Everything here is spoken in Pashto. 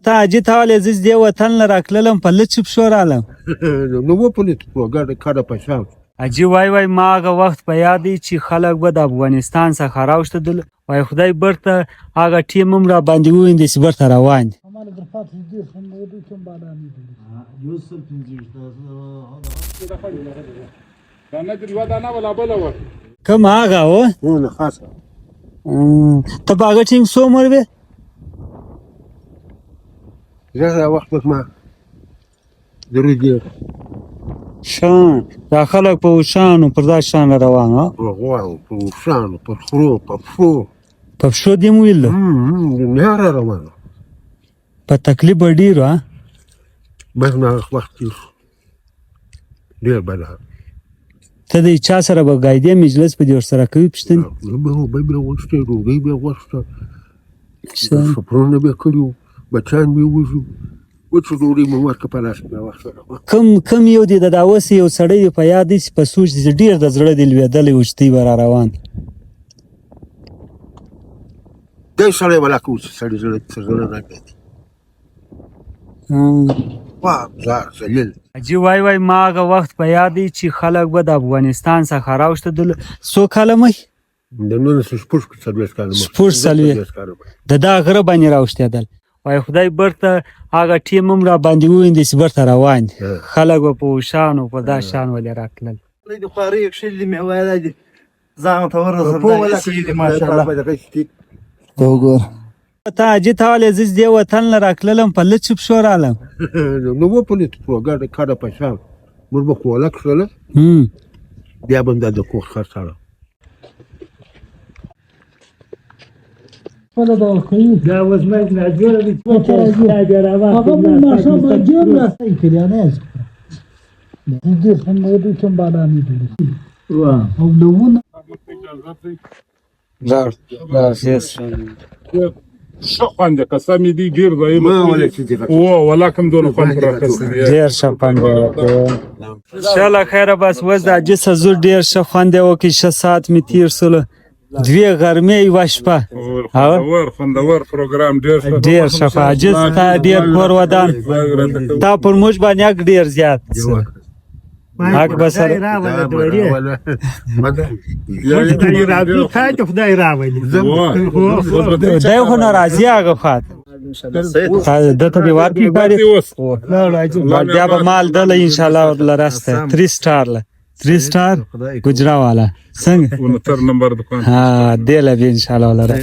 تا اجي تاولې زه دې وطن له راکللم په لچ پښو رالم نو وپلې په ګډه کډه پښام اجي وای ما هغه وخت په یاد دی چې خلک به د افغانستان څخه راوښتدل وای خدای برته هغه ټیم هم را باندې وویندې چې برته روان دي کوم هغه و نه خاصه ته په هغه ټیم څو عمر وې زه وخت ما درودي شان دا خلک په وشانو پر دا شان روان ها په غواو په وشانو په خرو په پښو په پښو دې مو ویل نه را روانه په تکلیف ډیر ها بس ما وخت ډیر بلا ته د چا سره به قاعده مجلس په دې سره کوي پښتني به وشته روغي به وشته سپرونه به کړو بچان به وځو وڅو ډوري مو ورکه په لاس به وخت کم یو دی د داوس یو سړی په یاد دی په سوچ ډیر د زړه دی لویدلې وشتي ور روان دای سره ولا کو سړی زړه راځي واه زار زلیل اجي وای ما هغه وخت په یاد دی چې خلک به د افغانستان څخه راوښتدل څو کاله مخ د نن سپورت سرویس کارو د دا غره باندې راوښتدل وای خدای برته هغه ټیم هم را باندې وویندې چې برته روان دي خلک به په وشانو په دا شان ولې راتلل د خواري یکشل دی میوه دی ځان ته ورسره ماشاءالله وګور تا اجي تاولې زه دې وطن له راکللم په لچ پښو رالم نو وپلې په ګډه کډه پښام موږ به کولک سره بیا به د کوخ خرڅاله ولا ده کوي دا وزمه نه جوړه دي هغه ما شاء الله جوړه کړی نه دې څنګه دې کوم بالا نه دي او لونه دا سیس شو خانده قسمی دی گیر دایی ولکم دونو خان پراخستی ډیر ښه خوند شاله خیره بس وز د اجي زور ډیر ښه خوند وکي 6 ساعت می تیر سره دوی غرمه یو شپه خوندور پروګرام ډیر ښه اجي تا ډیر کور ودان تا پر موږ باندې ډیر زیات حق بسر دای خو ناراضي هغه فات دته دی ورکی کاری بیا به مال دل ان شاء الله لرسته 3 سٹار 3 سٹار گجرا والا څنګه نمبر دکان ها دل به ان شاء الله لره